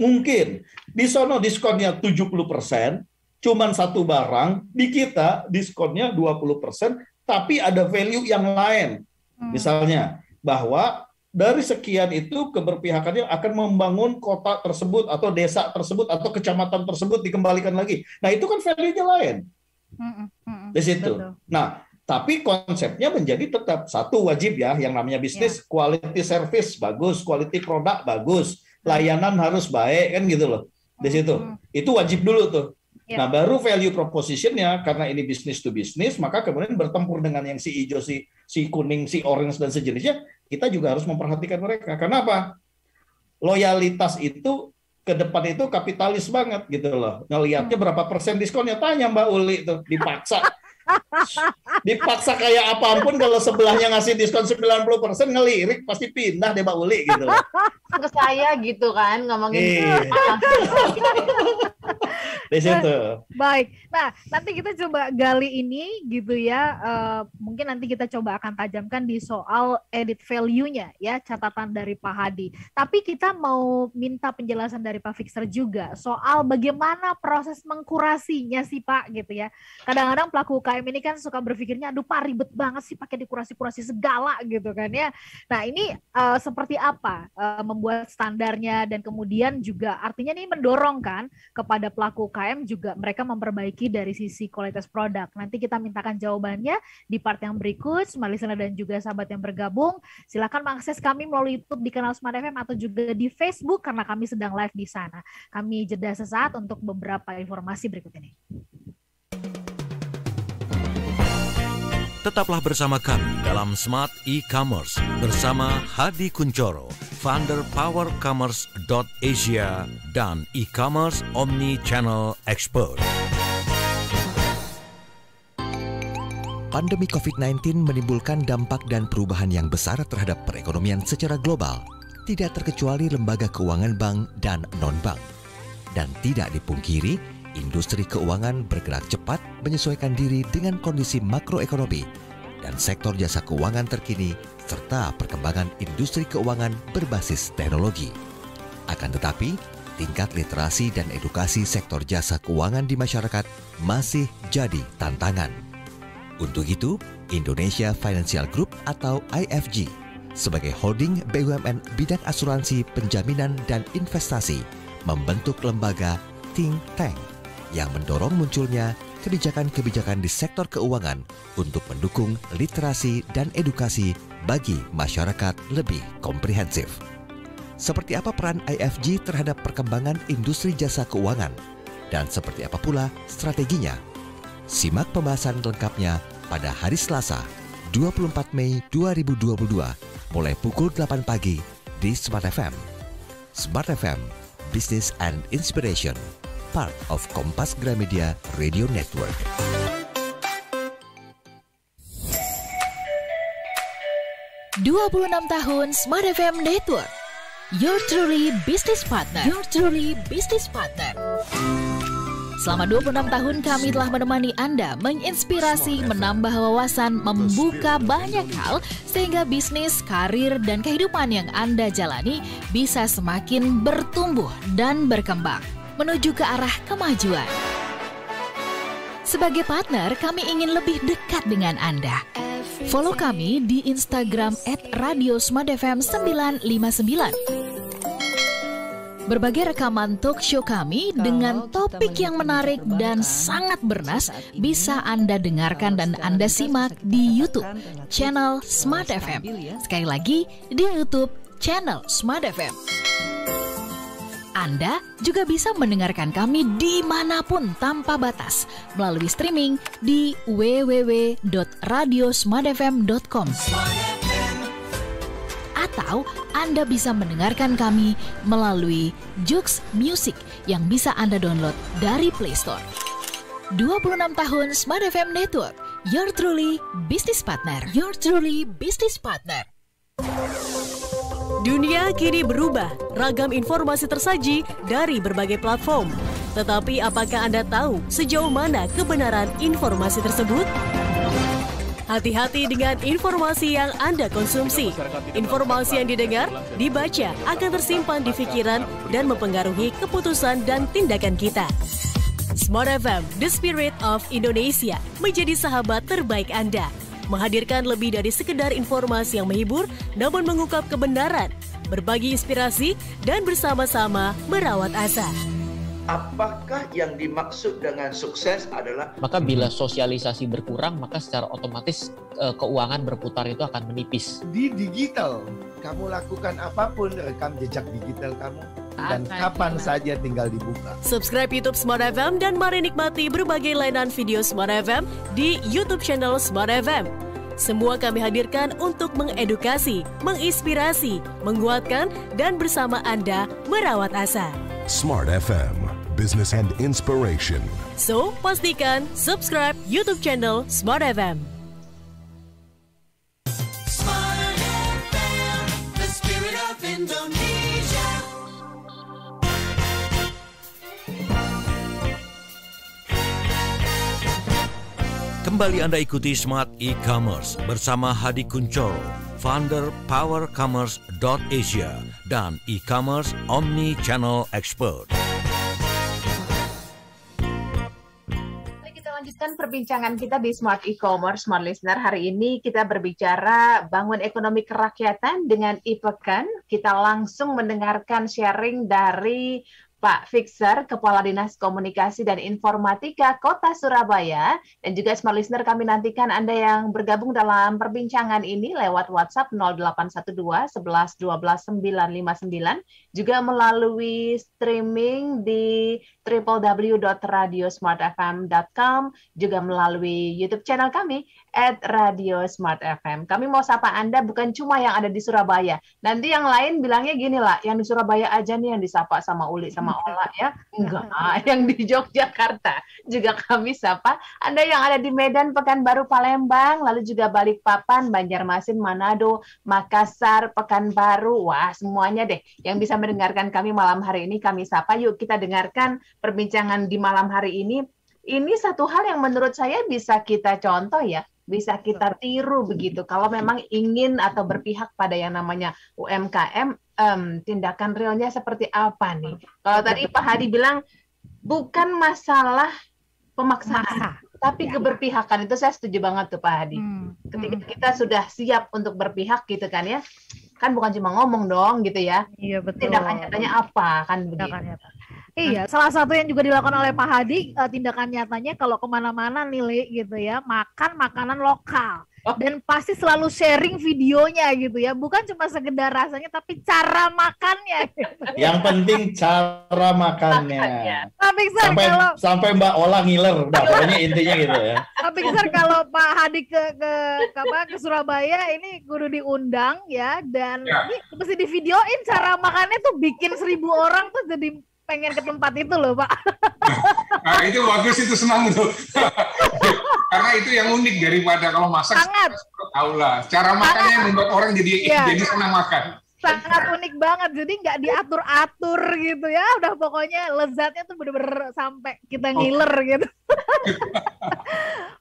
Mungkin di sono diskonnya 70%, cuman satu barang, di kita diskonnya 20%, tapi ada value yang lain. Misalnya bahwa dari sekian itu keberpihakannya akan membangun kota tersebut atau desa tersebut atau kecamatan tersebut dikembalikan lagi. Nah, itu kan value-nya lain. Di situ.
Betul.
Nah, tapi konsepnya menjadi tetap satu, wajib ya, yang namanya bisnis, quality service bagus, quality produk bagus, layanan harus baik kan gitu loh. Di situ. Itu wajib dulu tuh. Nah, baru value proposition-nya, karena ini business to business, maka kemudian bertempur dengan yang si hijau, si kuning, si orange dan sejenisnya, kita juga harus memperhatikan mereka. Kenapa? Loyalitas itu ke depan itu kapitalis banget gitu loh. Ngelihatnya berapa persen diskonnya, tanya Mbak Uli tuh, dipaksa. Dipaksa kayak apapun, kalau sebelahnya ngasih diskon 90% ngelirik pasti pindah deh Mbak Uli gitu loh.
Ke saya gitu kan ngomongin.
Di situ.
Baik. Nah, nanti kita coba gali ini gitu ya. Mungkin nanti kita coba akan tajamkan di soal edit value-nya ya, catatan dari Pak Hadi. Tapi kita mau minta penjelasan dari Pak Fixer juga soal bagaimana proses mengkurasinya sih Pak gitu ya. Kadang-kadang pelaku UKM ini kan suka berpikirnya, aduh Pak ribet banget sih pakai dikurasi-kurasi segala gitu kan ya. Nah ini seperti apa membuat standarnya dan kemudian juga artinya ini mendorong kan kepada pelaku UKM juga mereka memperbaiki dari sisi kualitas produk. Nanti kita mintakan jawabannya di part yang berikut. Smart Listener dan juga sahabat yang bergabung, silakan mengakses kami melalui YouTube di kanal Smart FM atau juga di Facebook karena kami sedang live di sana. Kami jeda sesaat untuk beberapa informasi berikut ini.
Tetaplah bersama kami dalam Smart E-Commerce bersama Hadi Kuncoro, founder powercommerce.asia dan e-commerce omni-channel expert.
Pandemi COVID-19 menimbulkan dampak dan perubahan yang besar terhadap perekonomian secara global, tidak terkecuali lembaga keuangan bank dan non-bank. Dan tidak dipungkiri, industri keuangan bergerak cepat menyesuaikan diri dengan kondisi makroekonomi dan sektor jasa keuangan terkini serta perkembangan industri keuangan berbasis teknologi. Akan tetapi, tingkat literasi dan edukasi sektor jasa keuangan di masyarakat masih jadi tantangan. Untuk itu, Indonesia Financial Group atau IFG sebagai holding BUMN bidang asuransi, penjaminan, dan investasi membentuk lembaga think tank yang mendorong munculnya kebijakan-kebijakan di sektor keuangan untuk mendukung literasi dan edukasi bagi masyarakat lebih komprehensif. Seperti apa peran IFG terhadap perkembangan industri jasa keuangan dan seperti apa pula strateginya? Simak pembahasan lengkapnya pada hari Selasa, 24 Mei 2022 mulai pukul 8 pagi di Smart FM. Smart FM, Business and Inspiration, part of Kompas Gramedia Radio Network.
...26 tahun Smart FM Network. Your truly business partner. Your truly business partner. Selama 26 tahun kami telah menemani Anda, menginspirasi, menambah wawasan, membuka banyak hal sehingga bisnis, karir, dan kehidupan yang Anda jalani bisa semakin bertumbuh dan berkembang menuju ke arah kemajuan. Sebagai partner, kami ingin lebih dekat dengan Anda. Follow kami di Instagram @radiosmartfm959. Berbagai rekaman talk show kami dengan topik yang menarik dan sangat bernas bisa Anda dengarkan dan Anda simak di YouTube channel Smart FM. Sekali lagi di YouTube channel Smart FM. Anda juga bisa mendengarkan kami dimanapun tanpa batas melalui streaming di www.radiosmartfm.com. Atau Anda bisa mendengarkan kami melalui Jux Music yang bisa Anda download dari Play Store. 26 tahun Smart FM Network, your truly business partner. Your truly business partner.
Dunia kini berubah, ragam informasi tersaji dari berbagai platform. Tetapi apakah Anda tahu sejauh mana kebenaran informasi tersebut? Hati-hati dengan informasi yang Anda konsumsi. Informasi yang didengar, dibaca akan tersimpan di pikiran dan mempengaruhi keputusan dan tindakan kita. Smart FM, The Spirit of Indonesia, menjadi sahabat terbaik Anda. Menghadirkan lebih dari sekedar informasi yang menghibur, namun mengungkap kebenaran, berbagi inspirasi, dan bersama-sama merawat asa.
Apakah yang dimaksud dengan sukses adalah?
Maka bila sosialisasi berkurang, maka secara otomatis keuangan berputar itu akan menipis.
Di digital, kamu lakukan apapun, rekam jejak digital kamu. Dan kapan saja tinggal dibuka.
Subscribe YouTube Smart FM dan mari nikmati berbagai layanan video Smart FM di YouTube channel Smart FM. Semua kami hadirkan untuk mengedukasi, menginspirasi, menguatkan, dan bersama Anda merawat asa.
Smart FM, Business and Inspiration.
So, pastikan subscribe YouTube channel Smart FM.
Smart FM, the spirit of Indonesia.
Kembali Anda ikuti Smart E-Commerce bersama Hadi Kuncoro, founder powercommerce.asia dan e-commerce omni-channel expert.
Kita lanjutkan perbincangan kita di Smart E-Commerce, Smart Listener. Hari ini kita berbicara bangun ekonomi kerakyatan dengan e-Pekan. Kita langsung mendengarkan sharing dari Pak Fixer, Kepala Dinas Komunikasi dan Informatika Kota Surabaya. Dan juga Smart Listener, kami nantikan Anda yang bergabung dalam perbincangan ini lewat WhatsApp 0812 11 12 959, juga melalui streaming di www.radiosmartfm.com, juga melalui YouTube channel kami @radiosmartfm. Kami mau sapa Anda bukan cuma yang ada di Surabaya. Nanti yang lain bilangnya gini lah, yang di Surabaya aja nih yang disapa sama Uli sama Ola ya. Enggak, yang di Yogyakarta juga kami sapa. Anda yang ada di Medan, Pekanbaru, Palembang, lalu juga Balikpapan, Banjarmasin, Manado, Makassar, Pekanbaru. Wah, semuanya deh yang bisa mendengarkan kami malam hari ini kami sapa. Yuk kita dengarkan perbincangan di malam hari ini. Ini satu hal yang menurut saya bisa kita contoh ya, bisa kita tiru begitu. Kalau memang ingin atau berpihak pada yang namanya UMKM, tindakan realnya seperti apa nih? Kalau tadi Pak Hadi bilang bukan masalah pemaksaan, tapi keberpihakan. Itu saya setuju banget tuh Pak Hadi. Ketika kita sudah siap untuk berpihak gitu kan ya, kan bukan cuma ngomong dong gitu ya.
Iya betul.
Tindakan nyatanya apa kan begitu.
Iya, salah satu yang juga dilakukan oleh Pak Hadi, tindakan nyatanya kalau kemana-mana nih gitu ya, makan makanan lokal. Dan pasti selalu sharing videonya gitu ya, bukan cuma sekedar rasanya, tapi cara makannya. Gitu.
Yang penting cara makannya.
Pak Fixer,
sampai Mbak Ola ngiler, udah pokoknya intinya gitu ya.
Pak Fixer, kalau Pak Hadi ke Surabaya ini kudu diundang ya, dan ini mesti divideoin cara makannya tuh bikin 1.000 orang tuh jadi pengen ke tempat itu loh Pak.
Nah itu bagus, itu senang tuh. Karena itu yang unik daripada kalau masak.
Sangat.
Tahu lah, cara makannya yang membuat orang jadi senang makan.
Sangat unik banget, jadi nggak diatur-atur gitu ya, udah pokoknya lezatnya tuh bener-bener sampai kita ngiler gitu.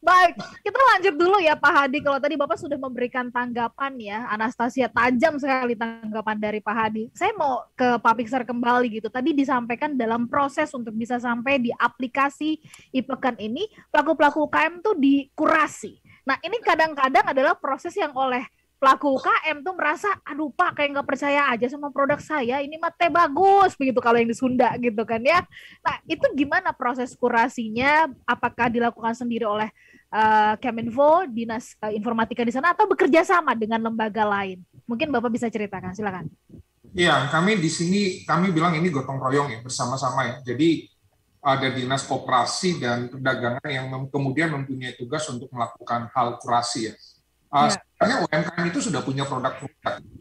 Baik, kita lanjut dulu ya Pak Hadi. Kalau tadi Bapak sudah memberikan tanggapan ya, Anastasia, tajam sekali tanggapan dari Pak Hadi. Saya mau ke Pak Fixer kembali gitu. Tadi disampaikan dalam proses untuk bisa sampai di aplikasi e-Pekan ini, pelaku-pelaku UKM tuh dikurasi. Nah ini kadang-kadang adalah proses yang oleh pelaku UKM tuh merasa, aduh Pak kayak nggak percaya aja sama produk saya, ini mah teh bagus begitu kalau yang di Sunda gitu kan ya. Nah itu gimana proses kurasinya? Apakah dilakukan sendiri oleh Kemenfo, Dinas Informatika di sana, atau bekerja sama dengan lembaga lain? Mungkin Bapak bisa ceritakan, silakan.
Iya, kami di sini kami bilang ini gotong royong ya, bersama-sama ya. Jadi ada Dinas Koperasi dan Perdagangan yang kemudian mempunyai tugas untuk melakukan hal kurasi ya. Sebenarnya UMKM itu sudah punya produk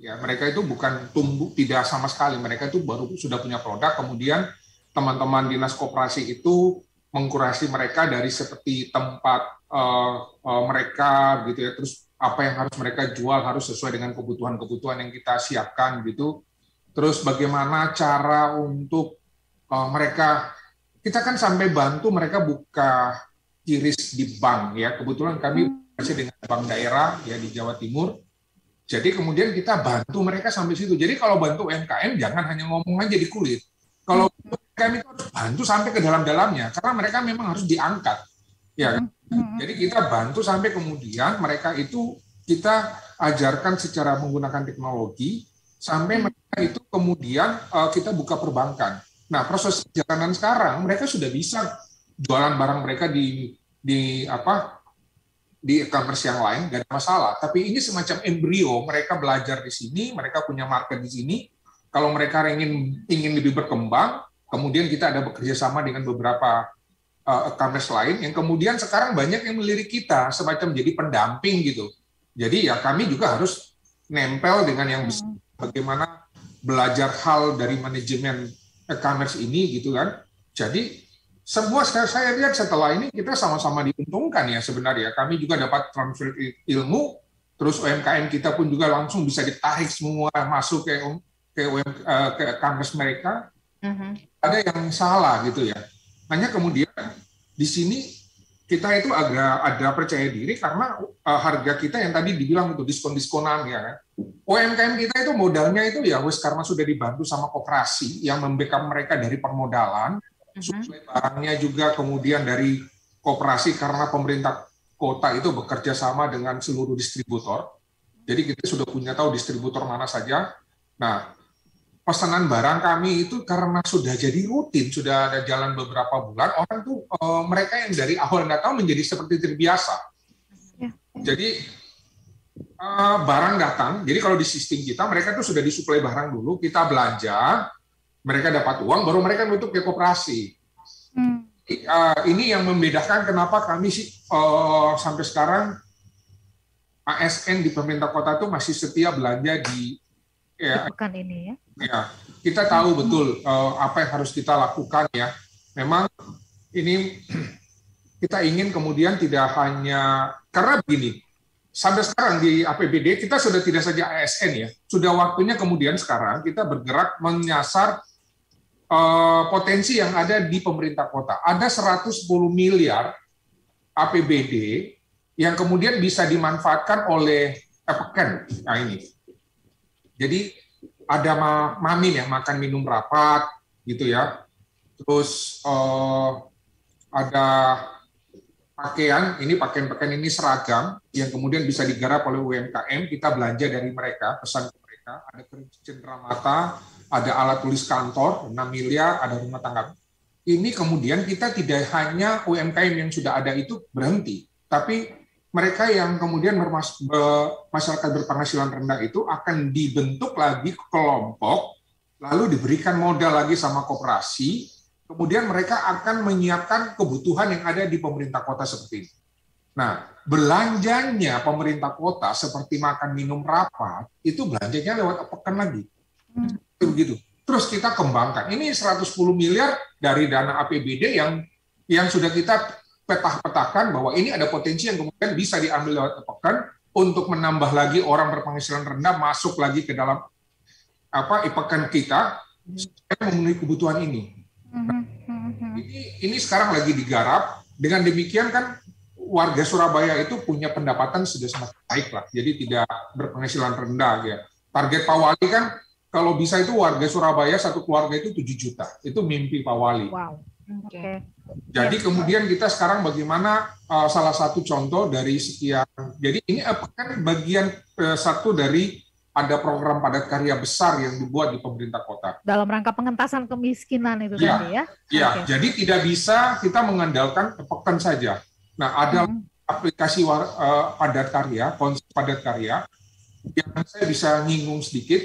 ya, mereka itu bukan tumbuh tidak sama sekali, mereka itu baru sudah punya produk, kemudian teman-teman Dinas Koperasi itu mengkurasi mereka dari seperti tempat mereka gitu ya, terus apa yang harus mereka jual harus sesuai dengan kebutuhan-kebutuhan yang kita siapkan gitu, terus bagaimana cara untuk mereka, kita kan sampai bantu mereka buka QRIS di bank ya, kebetulan kami dengan bank daerah ya di Jawa Timur. Jadi kemudian kita bantu mereka sampai situ. Jadi kalau bantu UMKM jangan hanya ngomong aja di kulit. Kalau UMKM itu harus bantu sampai ke dalam-dalamnya karena mereka memang harus diangkat. Ya kan? Jadi kita bantu sampai kemudian mereka itu kita ajarkan secara menggunakan teknologi sampai mereka itu kemudian kita buka perbankan. Nah, proses perjalanan sekarang mereka sudah bisa jualan barang mereka di e-commerce yang lain, nggak ada masalah. Tapi ini semacam embrio, mereka belajar di sini, mereka punya market di sini. Kalau mereka ingin lebih berkembang, kemudian kita ada bekerja sama dengan beberapa e-commerce lain, yang kemudian sekarang banyak yang melirik kita, semacam jadi pendamping gitu. Jadi ya kami juga harus nempel dengan yang bisa, bagaimana belajar hal dari manajemen e-commerce ini gitu kan. Jadi semua saya lihat setelah ini kita sama-sama diuntungkan ya sebenarnya. Kami juga dapat transfer ilmu, terus UMKM kita pun juga langsung bisa ditarik semua masuk ke e-commerce mereka. Ada yang salah gitu ya. Hanya kemudian di sini kita itu agak ada percaya diri karena harga kita yang tadi dibilang itu diskon-diskonan ya kan. UMKM kita itu modalnya itu ya wes karena sudah dibantu sama koperasi yang membackup mereka dari permodalan, suplai barangnya juga kemudian dari koperasi karena pemerintah kota itu bekerja sama dengan seluruh distributor. Jadi kita sudah punya tahu distributor mana saja. Nah, pesanan barang kami itu karena sudah jadi rutin, sudah ada jalan beberapa bulan, orang tuh mereka yang dari awal nggak tahu menjadi seperti terbiasa. Ya. Jadi barang datang, jadi kalau di sistem kita, mereka tuh sudah disuplai barang dulu, kita belanja, mereka dapat uang, baru mereka nutup ke koperasi. Ini yang membedakan kenapa kami sampai sekarang ASN di pemerintah kota itu masih setia belanja di
pekan ini ya.
Ya, kita tahu betul apa yang harus kita lakukan ya. Memang ini kita ingin kemudian tidak hanya karena begini. Sampai sekarang di APBD kita sudah tidak saja ASN ya. Sudah waktunya kemudian sekarang kita bergerak menyasar potensi yang ada di pemerintah kota. Ada 110 miliar APBD yang kemudian bisa dimanfaatkan oleh pekan. Nah ini. Jadi ada mamin ya, makan minum rapat gitu ya. Terus ada pakaian, ini pakaian ini seragam yang kemudian bisa digarap oleh UMKM, kita belanja dari mereka, pesan ke mereka. Ada cenderamata, ada alat tulis kantor 6 miliar, ada rumah tangga. Ini kemudian kita tidak hanya UMKM yang sudah ada itu berhenti, tapi mereka yang kemudian masyarakat berpenghasilan rendah itu akan dibentuk lagi kelompok, lalu diberikan modal lagi sama koperasi, kemudian mereka akan menyiapkan kebutuhan yang ada di pemerintah kota seperti ini. Nah, belanjanya pemerintah kota seperti makan minum rapat, itu belanjanya lewat pekan lagi. Begitu. Terus kita kembangkan. Ini 110 miliar dari dana APBD yang sudah kita petakan bahwa ini ada potensi yang kemudian bisa diambil lewat pekan untuk menambah lagi orang berpenghasilan rendah masuk lagi ke dalam pekan kita supaya memenuhi kebutuhan ini. Ini sekarang lagi digarap. Dengan demikian kan warga Surabaya itu punya pendapatan sudah semakin baik lah. Jadi tidak berpenghasilan rendah ya. Target Pak Wali kan kalau bisa itu warga Surabaya satu keluarga itu 7 juta. Itu mimpi Pak Wali. Wow. Okay. Jadi kemudian kita sekarang bagaimana salah satu contoh dari sekian. Jadi ini kan bagian satu dari ada program padat karya besar yang dibuat di pemerintah kota.
Dalam rangka pengentasan kemiskinan itu tadi ya?
Iya, jadi tidak bisa kita mengandalkan pekan saja. Nah, ada aplikasi padat karya, konsep padat karya, yang saya bisa nyinggung sedikit.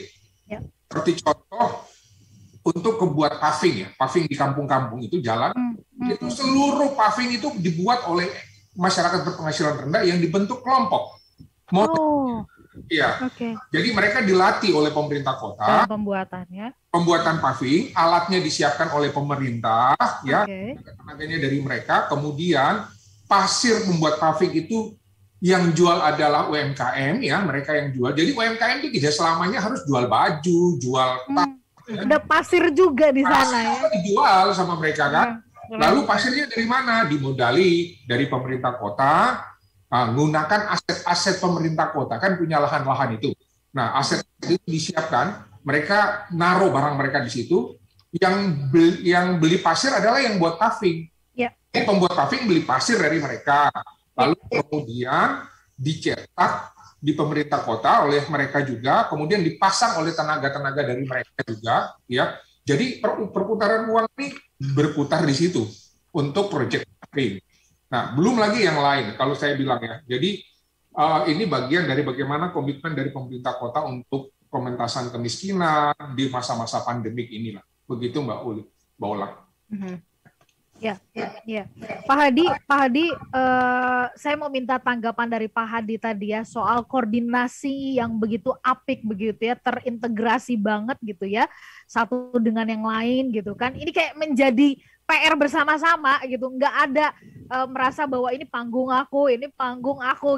Seperti contoh, untuk kebuat paving ya, paving di kampung-kampung itu jalan, itu seluruh paving itu dibuat oleh masyarakat berpenghasilan rendah yang dibentuk kelompok. Iya. Jadi mereka dilatih oleh pemerintah kota.
Pembuatannya.
Pembuatan paving, alatnya disiapkan oleh pemerintah, ya, tenaganya dari mereka. Kemudian pasir membuat paving itu yang jual adalah UMKM, ya, mereka yang jual. Jadi UMKM itu tidak selamanya harus jual baju, jual
ada pasir juga di sana ya.
Dijual sama mereka kan. Lalu pasirnya dari mana? Dimodali dari pemerintah kota, menggunakan aset-aset pemerintah kota kan punya lahan-lahan itu. Nah, aset itu disiapkan, mereka naruh barang mereka di situ. Yang beli pasir adalah yang buat paving. Jadi pembuat paving beli pasir dari mereka. Lalu kemudian dicetak di pemerintah kota oleh mereka juga, kemudian dipasang oleh tenaga-tenaga dari mereka juga, ya. Jadi perputaran uang ini berputar di situ untuk proyek paving. Nah, belum lagi yang lain kalau saya bilang ya. Jadi ini bagian dari bagaimana komitmen dari pemerintah kota untuk pementasan kemiskinan di masa-masa pandemik inilah. Begitu Mbak Ola.
Ya. Pak Hadi, saya mau minta tanggapan dari Pak Hadi tadi ya soal koordinasi yang begitu apik begitu ya, terintegrasi banget gitu ya, satu dengan yang lain gitu kan. Ini kayak menjadi PR bersama-sama gitu, nggak ada merasa bahwa ini panggung aku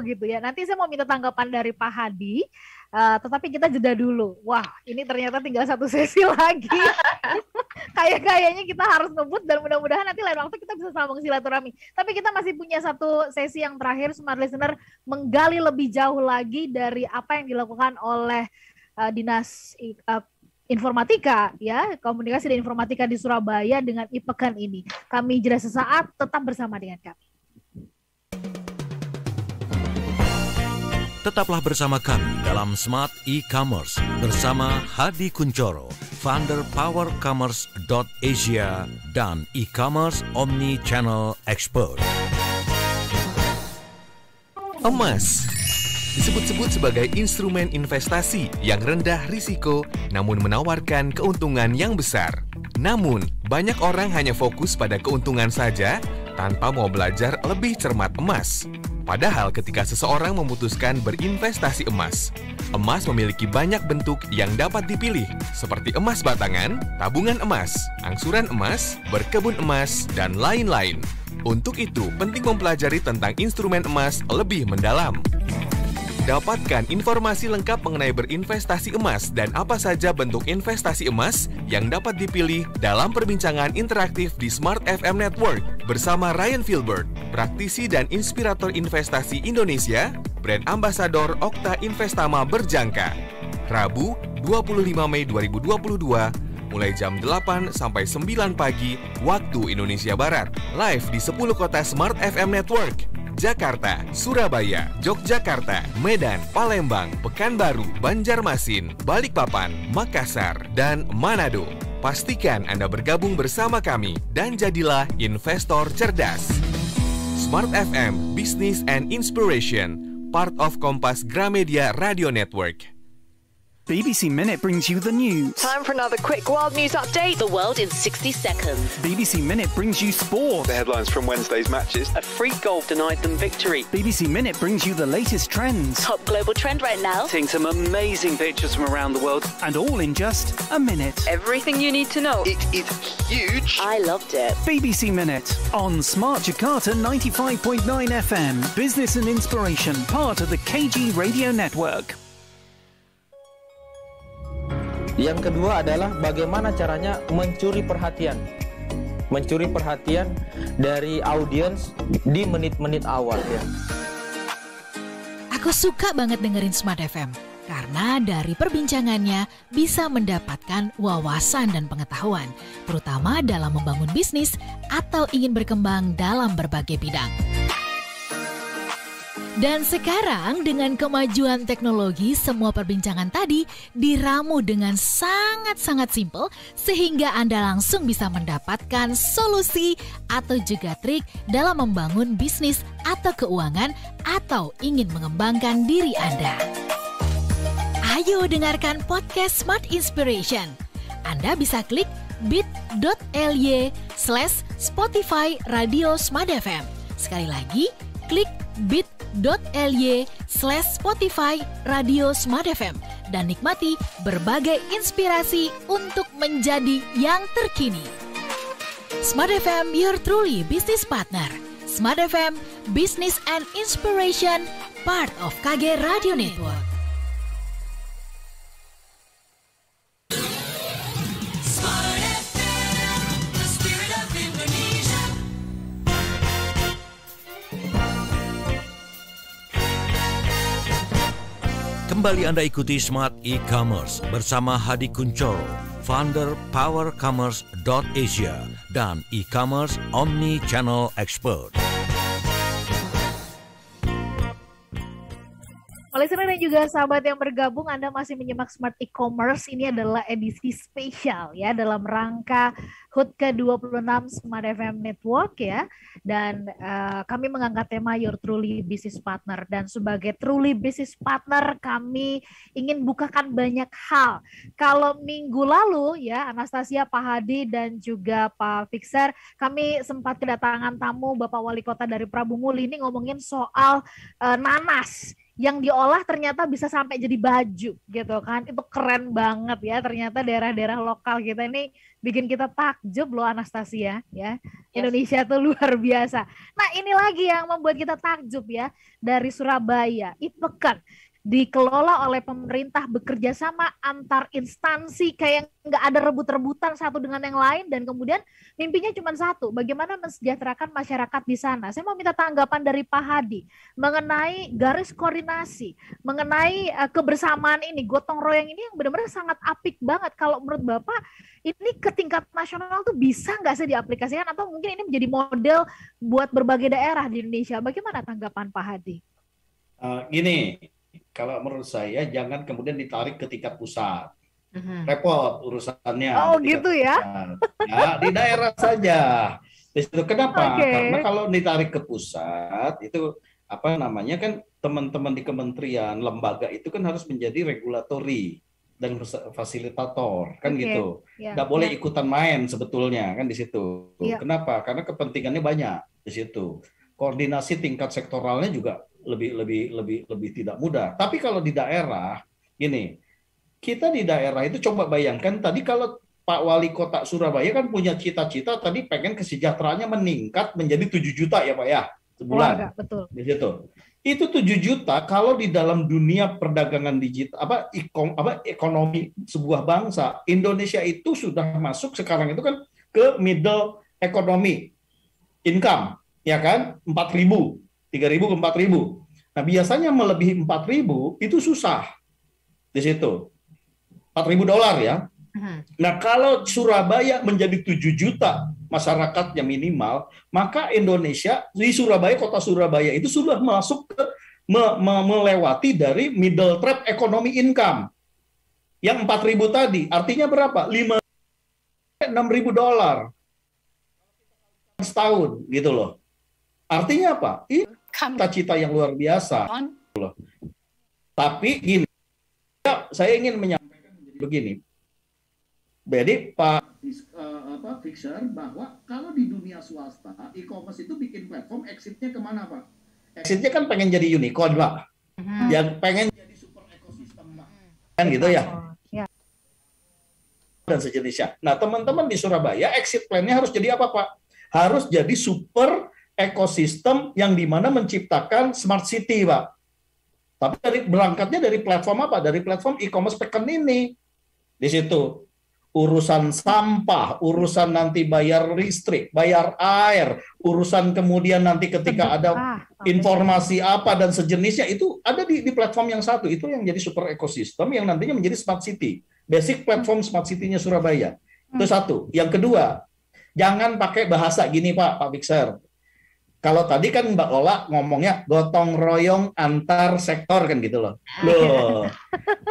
gitu ya. Nanti saya mau minta tanggapan dari Pak Hadi, tetapi kita jeda dulu. Wah, ini ternyata tinggal satu sesi lagi. Kayaknya kita harus ngebut dan mudah-mudahan nanti lain waktu kita bisa sambung silaturahmi. Tapi kita masih punya satu sesi yang terakhir, Smart Listener, menggali lebih jauh lagi dari apa yang dilakukan oleh Dinas Informatika, ya, Komunikasi dan Informatika di Surabaya dengan e-pekan ini. Kami jeda sesaat, tetap bersama dengan kami.
Tetaplah bersama kami dalam Smart E-Commerce bersama Hadi Kuncoro, founder powercommerce.asia dan e-commerce omni-channel expert.
Emas disebut-sebut sebagai instrumen investasi yang rendah risiko namun menawarkan keuntungan yang besar. Namun, banyak orang hanya fokus pada keuntungan saja tanpa mau belajar lebih cermat emas. Padahal ketika seseorang memutuskan berinvestasi emas memiliki banyak bentuk yang dapat dipilih seperti emas batangan, tabungan emas, angsuran emas, berkebun emas, dan lain-lain. Untuk itu, penting mempelajari tentang instrumen emas lebih mendalam. Dapatkan informasi lengkap mengenai berinvestasi emas dan apa saja bentuk investasi emas yang dapat dipilih dalam perbincangan interaktif di Smart FM Network bersama Ryan Filbert, praktisi dan inspirator investasi Indonesia, brand ambasador Okta Investama Berjangka. Rabu, 25 Mei 2022, mulai jam 8 sampai 9 pagi waktu Indonesia Barat. Live di 10 kota Smart FM Network. Jakarta, Surabaya, Yogyakarta, Medan, Palembang, Pekanbaru, Banjarmasin, Balikpapan, Makassar, dan Manado. Pastikan Anda bergabung bersama kami dan jadilah investor cerdas. Smart FM, Business and Inspiration, part of Kompas Gramedia Radio Network.
BBC Minute brings you the news.
Time for another quick world news update. The world in 60 seconds.
BBC Minute brings you sport.
The headlines from Wednesday's matches.
A freak goal denied them victory.
BBC Minute brings you the latest trends.
Top global trend right now.
Seeing some amazing pictures from around the world. And all in just a minute.
Everything you need to know.
It is huge.
I loved it.
BBC Minute on Smart Jakarta 95.9 FM. Business and inspiration, part of the KG Radio Network.
Yang kedua adalah bagaimana caranya mencuri perhatian. Mencuri perhatian dari audiens di menit-menit awal ya.
Aku suka banget dengerin Smart FM karena dari perbincangannya bisa mendapatkan wawasan dan pengetahuan, terutama dalam membangun bisnis atau ingin berkembang dalam berbagai bidang. Dan sekarang dengan kemajuan teknologi, semua perbincangan tadi diramu dengan sangat-sangat simpel sehingga Anda langsung bisa mendapatkan solusi atau juga trik dalam membangun bisnis atau keuangan atau ingin mengembangkan diri Anda. Ayo dengarkan podcast Smart Inspiration. Anda bisa klik bit.ly/Spotify Radio Smart FM. Sekali lagi, klik bit.ly/Spotify Radio Smart FM dan nikmati berbagai inspirasi untuk menjadi yang terkini. Smart FM, your truly business partner. Smart FM, Business and Inspiration, part of KG Radio Network.
Kembali Anda ikuti Smart E-Commerce bersama Hadi Kuncoro, founder powercommerce.asia dan e-commerce omni-channel expert.
Listener dan juga sahabat yang bergabung, Anda masih menyimak Smart E-Commerce. Ini adalah edisi spesial ya dalam rangka HUT ke-26 Smart FM Network ya. Dan kami mengangkat tema Your Truly Business Partner. Dan sebagai Truly Business Partner kami ingin bukakan banyak hal. Kalau minggu lalu ya Anastasia, Pak Hadi dan juga Pak Fixer, kami sempat kedatangan tamu Bapak Wali Kota dari Prabu Muli ini ngomongin soal nanas. yang diolah ternyata bisa sampai jadi baju gitu kan. Itu keren banget ya, ternyata daerah-daerah lokal kita ini bikin kita takjub loh Anastasia ya. Indonesia tuh luar biasa. Nah ini lagi yang membuat kita takjub ya, dari Surabaya, Ipeken dikelola oleh pemerintah bekerja sama antar instansi, kayak nggak ada rebut-rebutan satu dengan yang lain, dan kemudian mimpinya cuma satu, bagaimana mensejahterakan masyarakat di sana. Saya mau minta tanggapan dari Pak Hadi mengenai garis koordinasi, mengenai kebersamaan ini, gotong royong ini yang benar-benar sangat apik banget. Kalau menurut Bapak ini ke tingkat nasional tuh bisa nggak sih diaplikasikan, atau mungkin ini menjadi model buat berbagai daerah di Indonesia? Bagaimana tanggapan Pak Hadi?
Gini, kalau menurut saya jangan kemudian ditarik ke tingkat pusat. Repot urusannya.
Oh gitu ya?
Ya, di daerah saja. Kenapa? Karena kalau ditarik ke pusat itu apa namanya kan, teman-teman di kementerian, lembaga itu kan harus menjadi regulatori dan fasilitator kan gitu. Nggak boleh ikutan main sebetulnya kan di situ. Kenapa? Karena kepentingannya banyak di situ. Koordinasi tingkat sektoralnya juga lebih tidak mudah. Tapi kalau di daerah, gini, kita di daerah itu coba bayangkan tadi kalau Pak Wali Kota Surabaya kan punya cita-cita tadi pengen kesejahteraannya meningkat menjadi 7 juta ya Pak ya, sebulan.
Betul.
Di situ. Itu 7 juta kalau di dalam dunia perdagangan digital ekonomi sebuah bangsa, Indonesia itu sudah masuk sekarang itu kan ke middle economy income, ya kan? 4.000. 3.000 ke 4.000. Nah, biasanya melebihi 4.000 itu susah di situ. $4.000 ya. Nah, kalau Surabaya menjadi 7 juta masyarakatnya minimal, maka Indonesia di Surabaya, kota Surabaya itu sudah masuk ke melewati dari middle trap economy income. Yang 4.000 tadi, artinya berapa? $6.000 setahun gitu loh. Artinya apa? Ini cita-cita yang luar biasa. Tapi gini, saya ingin menyampaikan begini. Jadi Pak Fixer, bahwa kalau di dunia swasta, e-commerce itu bikin platform, exit-nya kemana Pak? Exit-nya kan pengen jadi unicorn Pak. Yang pengen jadi super ekosistem Pak. Kan gitu ya? Dan sejenisnya. Nah teman-teman di Surabaya, exit plan-nya harus jadi apa Pak? Harus jadi super ekosistem yang dimana menciptakan smart city, Pak. Tapi berangkatnya dari platform apa? Dari platform e-commerce Peken ini. Di situ urusan sampah, urusan nanti bayar listrik, bayar air, urusan kemudian nanti ketika ada informasi apa dan sejenisnya itu ada di platform yang satu. Itu yang jadi super ekosistem yang nantinya menjadi smart city. Basic platform smart city-nya Surabaya. Itu satu. Yang kedua, jangan pakai bahasa gini Pak Fixer. Kalau tadi kan Mbak Lola ngomongnya gotong royong antar sektor kan gitu loh.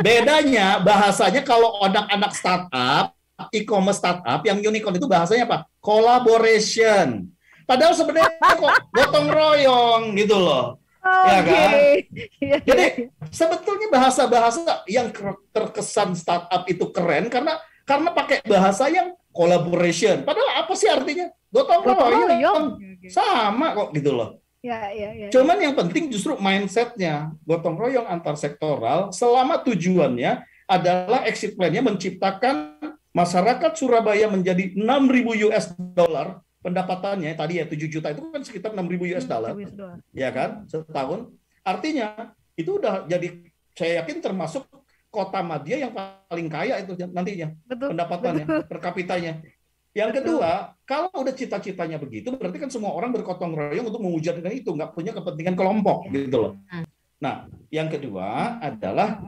Bedanya bahasanya kalau anak-anak startup, e-commerce startup yang unicorn itu bahasanya apa? Collaboration. Padahal sebenarnya kok gotong royong gitu loh. Ya kan? Jadi sebetulnya bahasa-bahasa yang terkesan startup itu keren karena pakai bahasa yang collaboration. Padahal apa sih artinya? Gotong royong. Sama kok gitu loh. Cuman yang penting justru mindsetnya gotong royong antar sektoral selama tujuannya adalah exit plan-nya menciptakan masyarakat Surabaya menjadi $6.000 pendapatannya tadi ya 7 juta itu kan sekitar $6.000 ya kan setahun. Artinya itu udah jadi saya yakin termasuk kota Madia yang paling kaya itu nantinya pendapatannya per kapitanya. Yang kedua, kalau udah cita-citanya begitu, berarti kan semua orang bergotong royong untuk mewujudkan itu, nggak punya kepentingan kelompok gitu loh. Nah, yang kedua adalah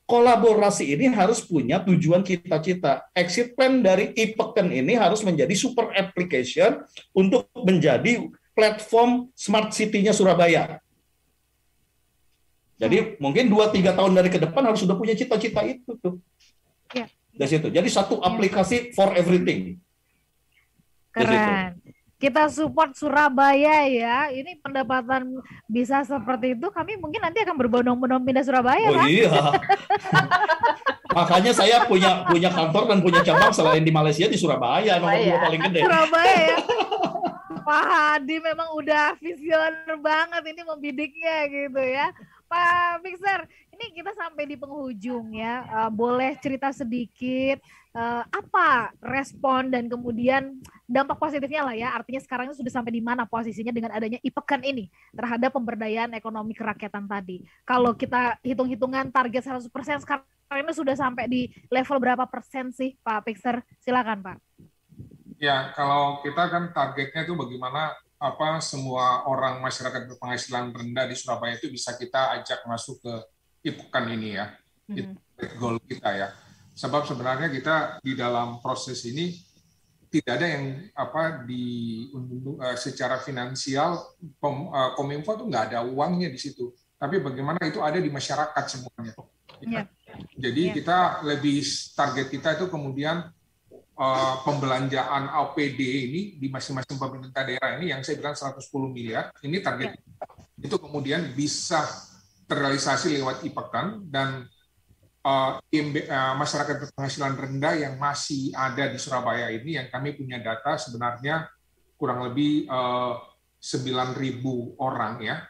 kolaborasi ini harus punya tujuan cita-cita. Exit plan dari Ipeken ini harus menjadi super application untuk menjadi platform smart city-nya Surabaya. Jadi mungkin 2-3 tahun dari ke depan harus sudah punya cita-cita itu tuh. Dari situ. Jadi satu aplikasi for everything.
Keren. Kita support Surabaya ya. Ini pendapatan bisa seperti itu. Kami mungkin nanti akan berbondong-bondong pindah Surabaya,
Pak. Iya. Makanya saya punya kantor dan punya cabang selain di Malaysia di Surabaya. Nomor 2 paling gede.
Surabaya ya. Pak Hadi memang udah visioner banget ini membidiknya gitu ya. Pak Fixer, ini kita sampai di penghujung ya. Boleh cerita sedikit apa respon dan kemudian dampak positifnya lah ya. Artinya sekarang sudah sampai di mana posisinya dengan adanya IPEKAN ini terhadap pemberdayaan ekonomi kerakyatan tadi. Kalau kita hitung-hitungan target 100% sekarang ini sudah sampai di level berapa persen sih Pak Fixer? Silakan Pak.
Ya, kalau kita kan targetnya itu bagaimana semua orang masyarakat berpenghasilan rendah di Surabaya itu bisa kita ajak masuk ke IPEKAN ini ya. Itu goal kita ya. Sebab sebenarnya kita di dalam proses ini tidak ada yang secara finansial Kominfo itu nggak ada uangnya di situ. Tapi bagaimana itu ada di masyarakat semuanya. Ya. Jadi kita lebih target kita itu kemudian pembelanjaan APD ini di masing-masing pemerintah daerah ini yang saya bilang 110 miliar, ini target itu kemudian bisa terrealisasi lewat IPEKAN dan masyarakat berpenghasilan rendah yang masih ada di Surabaya ini yang kami punya data sebenarnya kurang lebih 9.000 orang ya,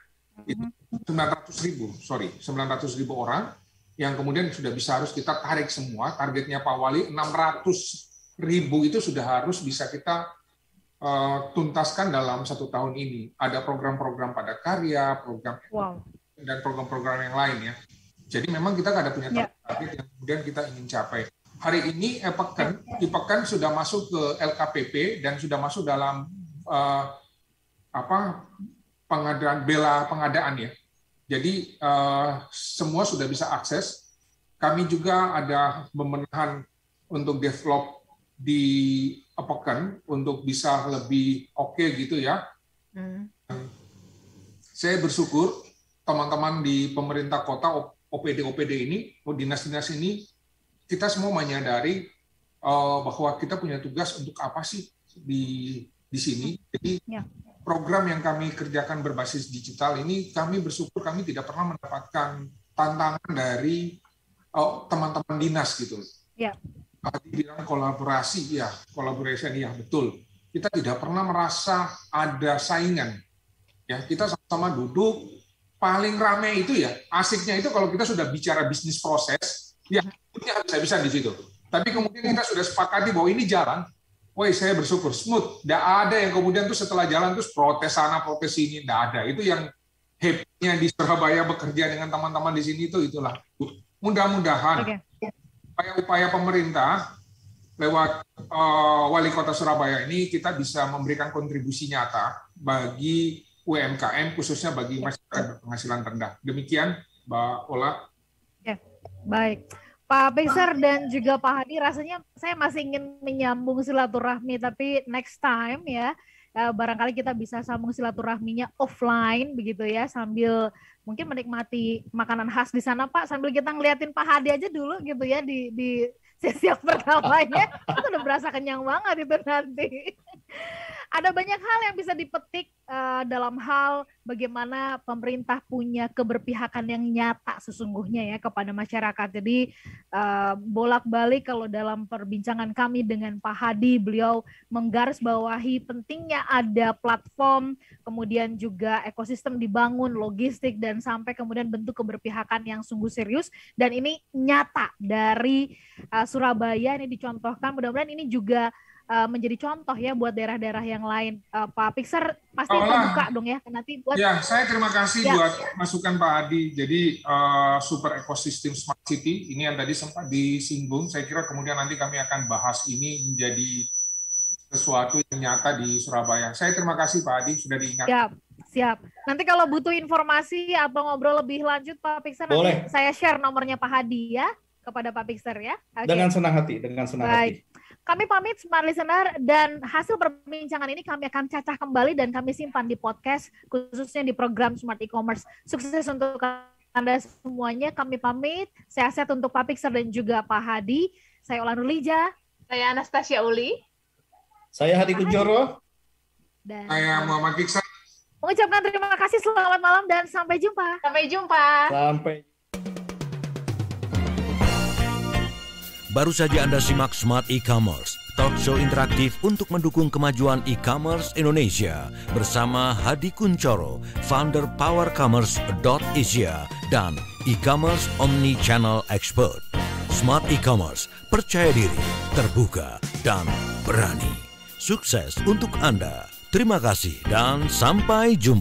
900.000 orang yang kemudian sudah bisa harus kita tarik semua. Targetnya Pak Wali 600.000 itu sudah harus bisa kita tuntaskan dalam 1 tahun ini. Ada program-program padat karya, program dan program-program yang lain ya. Jadi memang kita ada punya target yang kemudian kita ingin capai. Hari ini IPEKAN sudah masuk ke LKPP dan sudah masuk dalam pengadaan ya. Jadi semua sudah bisa akses. Kami juga ada pembenahan untuk develop di IPEKAN untuk bisa lebih oke gitu ya. Saya bersyukur teman-teman di pemerintah kota OPD ini, dinas-dinas ini, kita semua menyadari bahwa kita punya tugas untuk apa sih di sini. Jadi program yang kami kerjakan berbasis digital ini, kami bersyukur kami tidak pernah mendapatkan tantangan dari teman-teman dinas gitu. Bilang kolaborasi ya betul. Kita tidak pernah merasa ada saingan. Ya, kita sama-sama duduk. Paling ramai itu ya, asiknya itu kalau kita sudah bicara bisnis proses, ya ini habis-habisan di situ. Tapi kemudian kita sudah sepakati bahwa ini jalan. Saya bersyukur smooth. Tidak ada yang kemudian tuh setelah jalan terus protes sana protes sini, tidak ada. Itu yang happy-nya di Surabaya bekerja dengan teman-teman di sini itulah. Mudah-mudahan upaya-upaya pemerintah lewat Wali Kota Surabaya ini kita bisa memberikan kontribusi nyata bagi UMKM khususnya bagi masyarakat berpenghasilan rendah. Demikian Mbak Ola.
Ya, baik. Pak Fixer dan juga Pak Hadi, rasanya saya masih ingin menyambung silaturahmi, tapi next time ya, barangkali kita bisa sambung silaturahminya offline begitu ya, sambil mungkin menikmati makanan khas di sana Pak, sambil kita ngeliatin Pak Hadi aja dulu gitu ya di sesi yang pertamanya, itu udah berasa kenyang banget itu nanti. Ada banyak hal yang bisa dipetik dalam hal bagaimana pemerintah punya keberpihakan yang nyata sesungguhnya ya kepada masyarakat. Jadi bolak-balik kalau dalam perbincangan kami dengan Pak Hadi, beliau menggarisbawahi pentingnya ada platform, kemudian juga ekosistem dibangun, logistik, dan sampai kemudian bentuk keberpihakan yang sungguh serius. Dan ini nyata dari Surabaya, ini dicontohkan. Mudah-mudahan ini juga menjadi contoh ya buat daerah-daerah yang lain. Pak Fixer pasti terbuka dong ya nanti buat. Ya,
saya terima kasih buat masukan Pak Hadi. Jadi super ekosistem smart city ini yang tadi sempat disinggung. Saya kira kemudian nanti kami akan bahas ini menjadi sesuatu yang nyata di Surabaya. Saya terima kasih Pak Hadi sudah diingat.
Siap. Nanti kalau butuh informasi atau ngobrol lebih lanjut Pak Fixer, nanti saya share nomornya Pak Hadi ya kepada Pak Fixer ya. Okay.
Dengan senang hati, hati.
Kami pamit Smart Listener, dan hasil perbincangan ini kami akan cacah kembali dan kami simpan di podcast khususnya di program Smart E-commerce. Sukses untuk Anda semuanya. Kami pamit. Sehat-sehat untuk Pak Fixer dan juga Pak Hadi. Saya Ola Nurlija.
Saya Anastasia Uli.
Saya Hadi Kunchoro.
Dan saya Muhammad Fixer.
Mengucapkan terima kasih, selamat malam, dan sampai jumpa.
Baru saja Anda simak Smart E-Commerce, talk show interaktif untuk mendukung kemajuan e-commerce Indonesia bersama Hadi Kuncoro, founder powercommerce.asia dan e-commerce omni-channel expert. Smart e-commerce, percaya diri, terbuka, dan berani. Sukses untuk Anda. Terima kasih dan sampai jumpa.